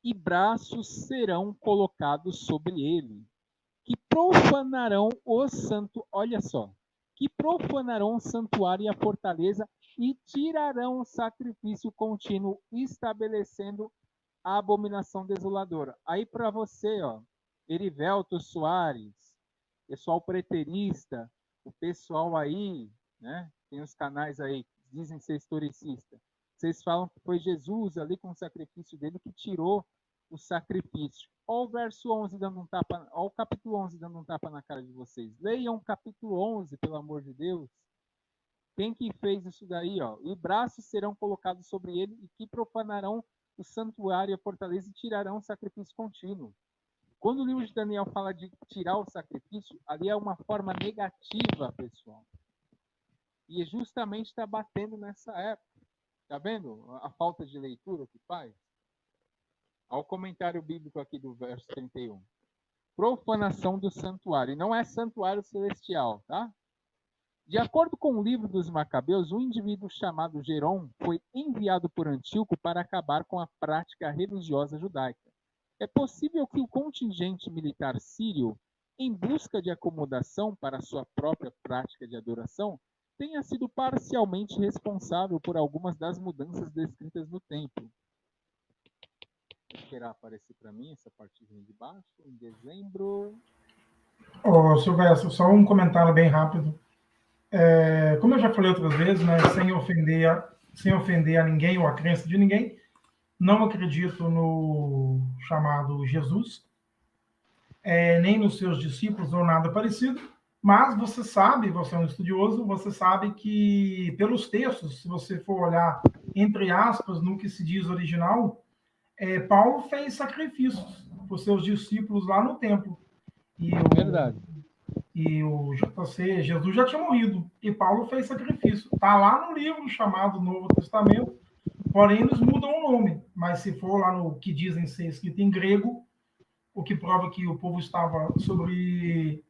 e braços serão colocados sobre ele, que profanarão o santo, olha só, que profanarão o santuário e a fortaleza e tirarão o sacrifício contínuo, estabelecendo a abominação desoladora. Aí para você, ó, Erivelto Soares, pessoal preterista, o pessoal aí, né, tem os canais aí que dizem ser historicista. Vocês falam que foi Jesus ali com o sacrifício dele que tirou o sacrifício. Olha o verso 11 dando um tapa, olha o capítulo 11 dando um tapa na cara de vocês. Leiam o capítulo 11, pelo amor de Deus. Quem que fez isso daí, ó? E braços serão colocados sobre ele e que profanarão o santuário e a fortaleza e tirarão o sacrifício contínuo. Quando o livro de Daniel fala de tirar o sacrifício, ali é uma forma negativa, pessoal. E justamente está batendo nessa época. Está vendo a falta de leitura que faz? Olha o comentário bíblico aqui do verso 31. Profanação do santuário. E não é santuário celestial, tá? De acordo com o livro dos Macabeus, um indivíduo chamado Gerom foi enviado por Antíoco para acabar com a prática religiosa judaica. É possível que o contingente militar sírio, em busca de acomodação para sua própria prática de adoração, tenha sido parcialmente responsável por algumas das mudanças descritas no templo. Vou esperar aparecer para mim essa partezinha de baixo, em dezembro. Ô, Silvestre, só um comentário bem rápido. Como eu já falei outras vezes, né, sem ofender a ninguém ou a crença de ninguém, não acredito no chamado Jesus, nem nos seus discípulos ou nada parecido, mas você sabe, você é um estudioso, você sabe que pelos textos, se você for olhar entre aspas no que se diz original, Paulo fez sacrifícios para os seus discípulos lá no templo. Verdade. E o JC, Jesus já tinha morrido, e Paulo fez sacrifício. Está lá no livro chamado Novo Testamento, porém eles mudam o nome. Mas se for lá no que dizem ser escrito em grego, o que prova que o povo estava sobre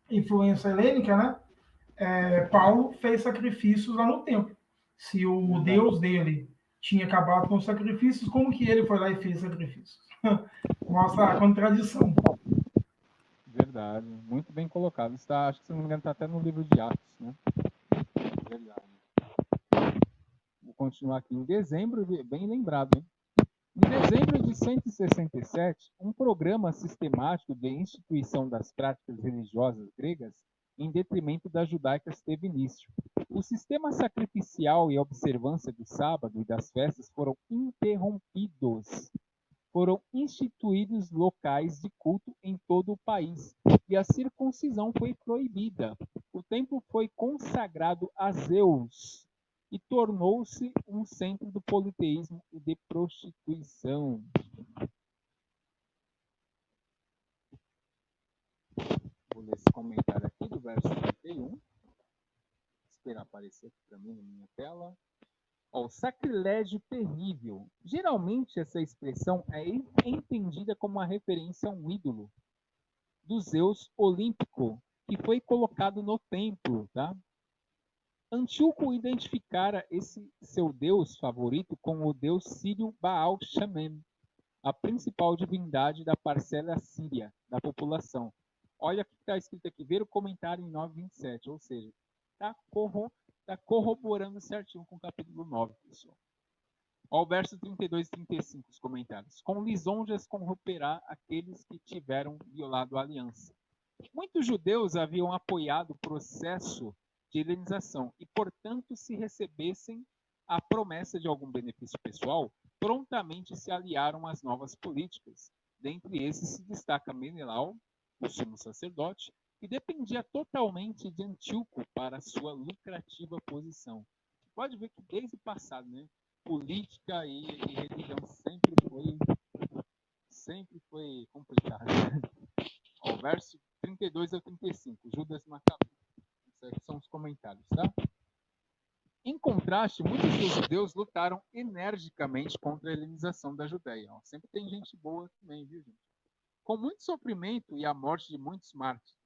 influência helênica, né? Paulo fez sacrifícios lá no templo. Se o Verdade. Deus dele tinha acabado com os sacrifícios, como que ele foi lá e fez sacrifícios? Mostra a contradição. Verdade, muito bem colocado. Está, acho que se não me engano, está até no livro de Atos, né? Verdade. Vou continuar aqui. Em dezembro, bem lembrado, hein? Em dezembro de 167, um programa sistemático de instituição das práticas religiosas gregas em detrimento das judaicas teve início. O sistema sacrificial e a observância do sábado e das festas foram interrompidos. Foram instituídos locais de culto em todo o país e a circuncisão foi proibida. O templo foi consagrado a Zeus e tornou-se um centro do politeísmo e de prostituição. Vou ler esse comentário aqui do verso 31. Esperar aparecer aqui para mim na minha tela. O sacrilégio terrível. Geralmente essa expressão é entendida como uma referência a um ídolo do Zeus olímpico que foi colocado no templo, tá? Antíoco identificara esse seu deus favorito com o deus sírio Baal Shamem, a principal divindade da parcela síria da população. Olha o que está escrito aqui, ver o comentário em 9:27, ou seja, está corroborando certinho com o capítulo 9, pessoal. Olha o verso 32 e 35, os comentários. Com lisonjas corromperá aqueles que tiveram violado a aliança. Muitos judeus haviam apoiado o processo de helenização e, portanto, se recebessem a promessa de algum benefício pessoal, prontamente se aliaram às novas políticas. Dentre esses se destaca Menelau, o sumo sacerdote, que dependia totalmente de Antíoco para sua lucrativa posição. Pode ver que desde o passado, né, política e religião sempre foi complicado. O verso 32 ao 35, Judas Macabeu. Esses são os comentários, tá? Em contraste, muitos dos judeus lutaram energicamente contra a helenização da Judéia. Sempre tem gente boa também, viu, gente? Com muito sofrimento e a morte de muitos mártires,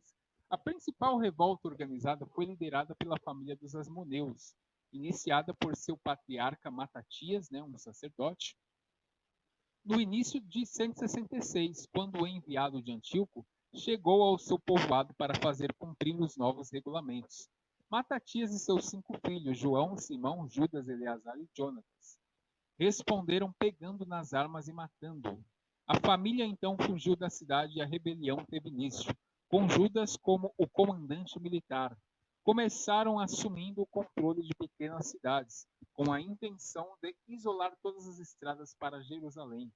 a principal revolta organizada foi liderada pela família dos Asmoneus, iniciada por seu patriarca Matatias, né, um sacerdote, no início de 166, quando o enviado de Antíoco chegou ao seu povoado para fazer cumprir os novos regulamentos. Matatias e seus 5 filhos, João, Simão, Judas, Eleazar e Jonatas, responderam pegando nas armas e matando-o. A família então fugiu da cidade e a rebelião teve início, com Judas como o comandante militar. Começaram assumindo o controle de pequenas cidades, com a intenção de isolar todas as estradas para Jerusalém.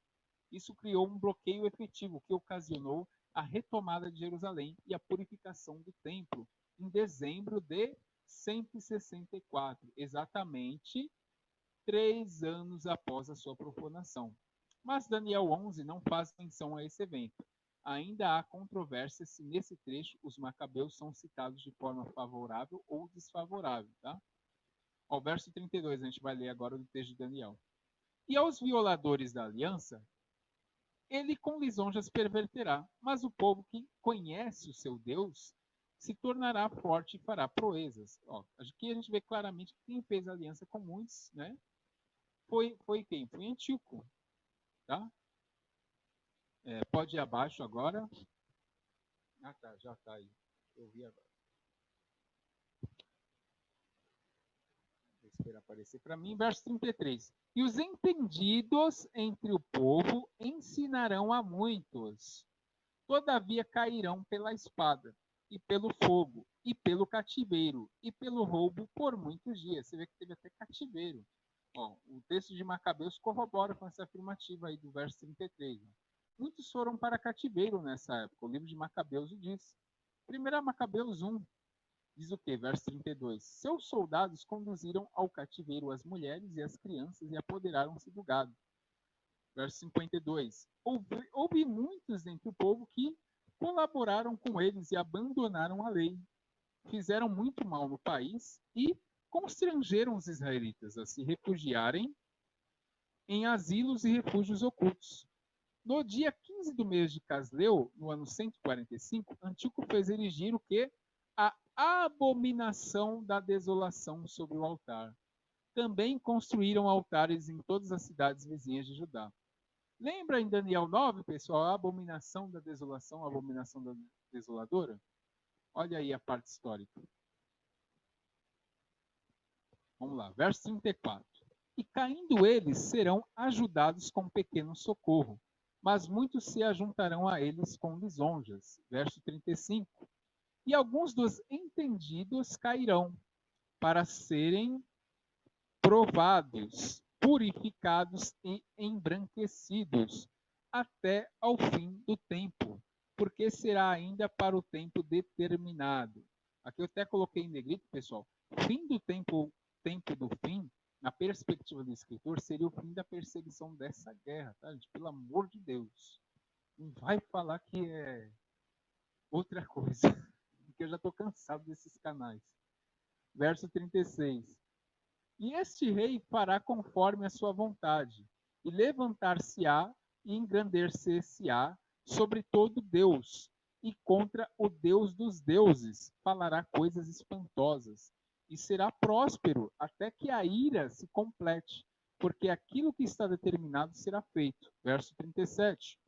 Isso criou um bloqueio efetivo que ocasionou a retomada de Jerusalém e a purificação do templo em dezembro de 164, exatamente 3 anos após a sua profanação. Mas Daniel 11 não faz menção a esse evento. Ainda há controvérsia se nesse trecho os macabeus são citados de forma favorável ou desfavorável. Tá? Ao verso 32, a gente vai ler agora do texto de Daniel. E aos violadores da aliança, ele com lisonjas perverterá, mas o povo que conhece o seu Deus se tornará forte e fará proezas. Ó, aqui a gente vê claramente que quem fez aliança com muitos, né? Foi quem? Foi Antíoco. Tá? Pode ir abaixo agora. Ah, tá, já está aí. Eu vi agora. Vou esperar aparecer para mim. Verso 33. E os entendidos entre o povo ensinarão a muitos. Todavia cairão pela espada, e pelo fogo, e pelo cativeiro, e pelo roubo por muitos dias. Você vê que teve até cativeiro. Ó, o texto de Macabeus corrobora com essa afirmativa aí do verso 33. Né? Muitos foram para cativeiro nessa época. O livro de Macabeus o diz. 1 Macabeus 1 diz o quê? Verso 32. Seus soldados conduziram ao cativeiro as mulheres e as crianças e apoderaram-se do gado. Verso 52. Houve muitos entre o povo que colaboraram com eles e abandonaram a lei. Fizeram muito mal no país e constrangeram os israelitas a se refugiarem em asilos e refúgios ocultos. No dia 15 do mês de Casleu, no ano 145, Antíoco fez erigir o que? A abominação da desolação sobre o altar. Também construíram altares em todas as cidades vizinhas de Judá. Lembra em Daniel 9, pessoal, a abominação da desolação, a abominação da desoladora? Olha aí a parte histórica. Vamos lá, verso 34. E caindo eles, serão ajudados com pequeno socorro, mas muitos se ajuntarão a eles com lisonjas. Verso 35. E alguns dos entendidos cairão, para serem provados, purificados e embranquecidos, até ao fim do tempo, porque será ainda para o tempo determinado. Aqui eu até coloquei em negrito, pessoal. Fim do tempo do fim, na perspectiva do escritor, seria o fim da perseguição dessa guerra, tá, gente? Pelo amor de Deus. Não vai falar que é outra coisa, porque eu já estou cansado desses canais. Verso 36. E este rei fará conforme a sua vontade, e levantar-se-á e engrandecer-se-á sobre todo Deus, e contra o Deus dos deuses falará coisas espantosas, e será próspero até que a ira se complete, porque aquilo que está determinado será feito. Verso 37.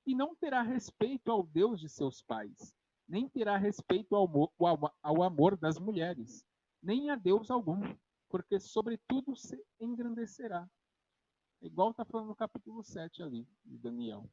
E não terá respeito ao Deus de seus pais, nem terá respeito ao amor das mulheres, nem a Deus algum, porque sobretudo se engrandecerá. Igual está falando no capítulo 7 ali, de Daniel.